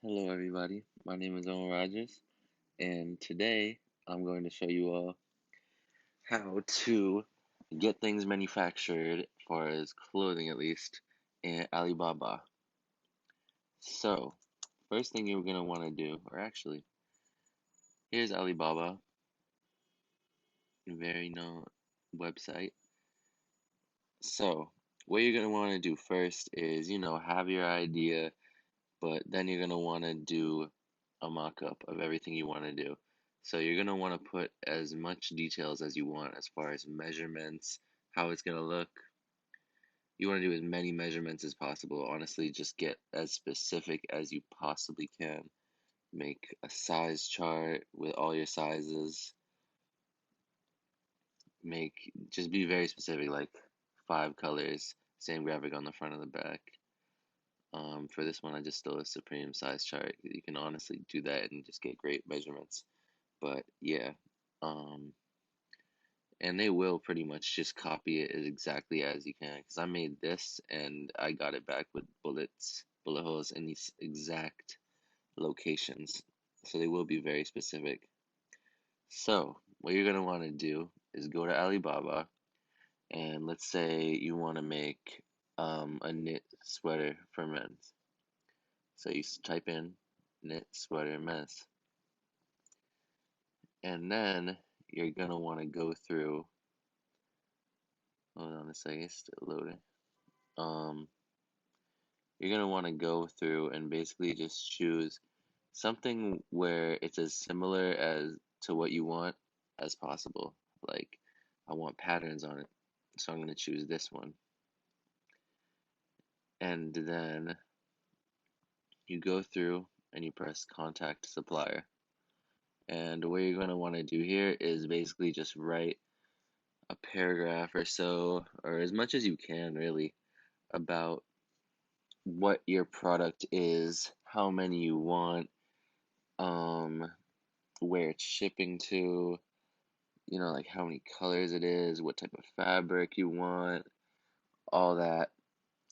Hello, everybody. My name is Owen Rogers, and today I'm going to show you all how to get things manufactured, as far as clothing at least, in Alibaba. So, first thing you're going to want to do, or actually, here's Alibaba, a very known website. So, what you're going to want to do first is, have your idea, but then you're going to want to do a mock-up of everything you want to do. So you're going to want to put as much details as you want as far as measurements, how it's going to look. You want to do as many measurements as possible. Honestly, just get as specific as you possibly can. Make a size chart with all your sizes. Just be very specific, like 5 colors, same graphic on the front and the back. For this one, I just stole a Supreme size chart. You can honestly do that and just get great measurements. But yeah, um, and they will pretty much just copy it as exactly as you can. Because I made this and I got it back with bullet holes in these exact locations. So they will be very specific. So what you're gonna want to do is go to Alibaba and let's say you want to make a knit sweater for men. So you type in knit sweater men's, and then you're gonna want to go through. Hold on a second, it's still loading. Um, you're gonna want to go through and basically just choose something where it's as similar as to what you want as possible. Like, I want patterns on it, so I'm gonna choose this one, and then you go through and you press contact supplier. And what you're gonna want to do here is basically just write a paragraph or so, or as much as you can really, about what your product is, how many you want, um, where it's shipping to, like how many colors it is, what type of fabric you want, all that.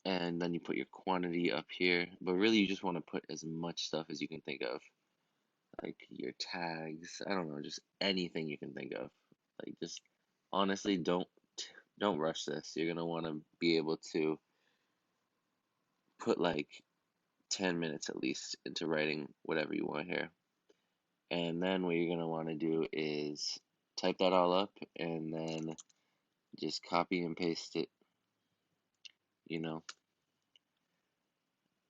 And then you put your quantity up here. But really, you just want to put as much stuff as you can think of, like your tags, I don't know, just anything you can think of. Like, just honestly, don't rush this. You're gonna want to be able to put like 10 minutes at least into writing whatever you want here. And then what you're going to want to do is type that all up and then just copy and paste it, you know.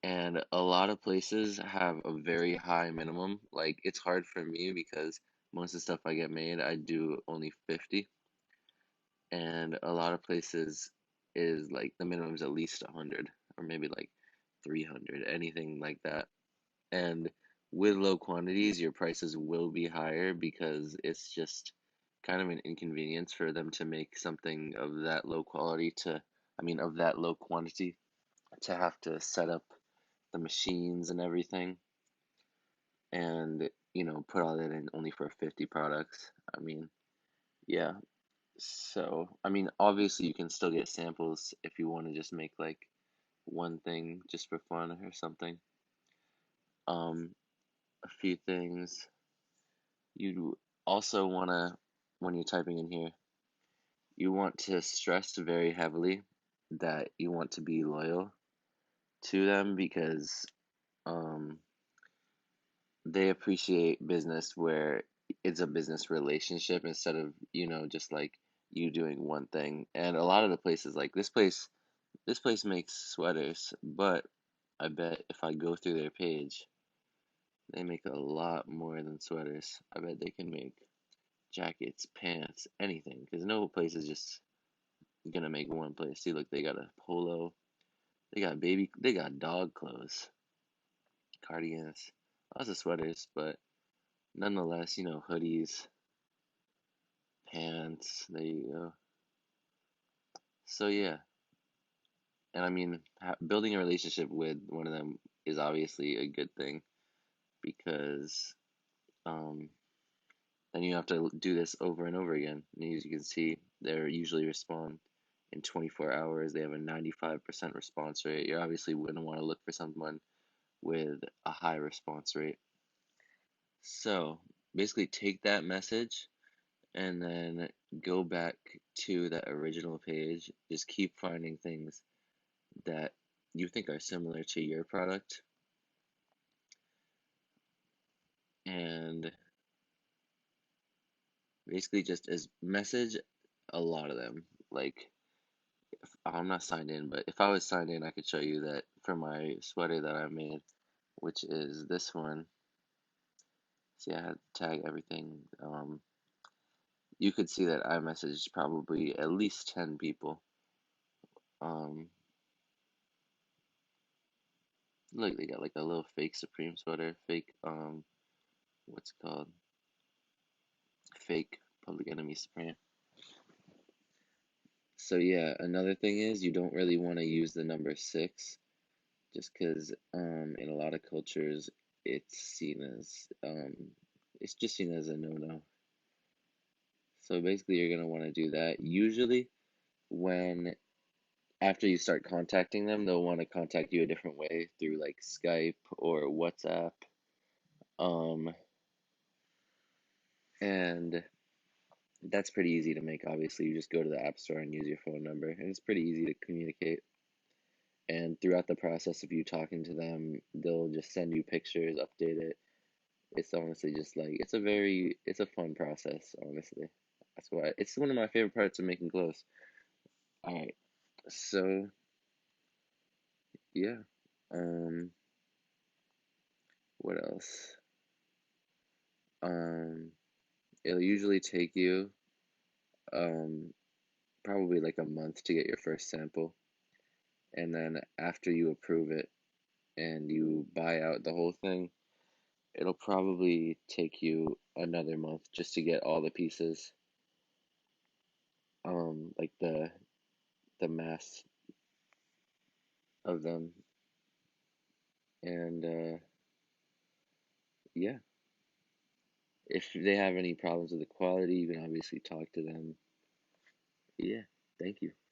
And a lot of places have a very high minimum. Like, it's hard for me because most of the stuff I get made, I do only 50. And a lot of places is like the minimum is at least 100 or maybe like 300, anything like that. And with low quantities, your prices will be higher because it's just kind of an inconvenience for them to make something of that low quality of that low quantity, to have to set up the machines and everything and, put all that in only for 50 products. Yeah. So, obviously you can still get samples if you want to just make like one thing just for fun or something. Um, a few things. You also want to, when you're typing in here, you want to stress very heavily that you want to be loyal to them because um, they appreciate business where it's a business relationship instead of, just like you doing one thing. And a lot of the places, like this place makes sweaters, but I bet if I go through their page, they make a lot more than sweaters. I bet they can make jackets, pants, anything. Because no place is just gonna make one place. See, look, they got a polo, they got dog clothes, cardigans, lots of sweaters, but nonetheless, hoodies, pants. There you go. So yeah, and building a relationship with one of them is obviously a good thing because um, then you have to do this over and over again. And as you can see, they usually respond in 24 hours. They have a 95% response rate. You're obviously going to want to look for someone with a high response rate. So basically take that message and then go back to that original page. Just keep finding things that you think are similar to your product and basically just as message a lot of them. Like, I'm not signed in, but if I was signed in, I could show you that for my sweater that I made, which is this one. See, I had to tag everything. You could see that I messaged probably at least 10 people. Um, Look, they got like a little fake Supreme sweater, fake, what's it called? Fake Public Enemy Supreme. So yeah, another thing is you don't really want to use the number six just because in a lot of cultures it's seen as it's just seen as a no-no. So basically you're gonna want to do that. Usually when after you start contacting them, they'll want to contact you a different way through like Skype or WhatsApp. Um and that's pretty easy to make, obviously. You just go to the App Store and use your phone number, and it's pretty easy to communicate. And throughout the process of you talking to them, they'll just send you pictures, update it. It's honestly just like it's a fun process, honestly. That's why it's one of my favorite parts of making clothes. All right, so yeah, um, what else? Um, it'll usually take you um probably like a month to get your first sample, and then after you approve it and you buy out the whole thing, it'll probably take you another month just to get all the pieces, like the mass of them, and yeah, if they have any problems with the quality, you can obviously talk to them. Yeah, thank you.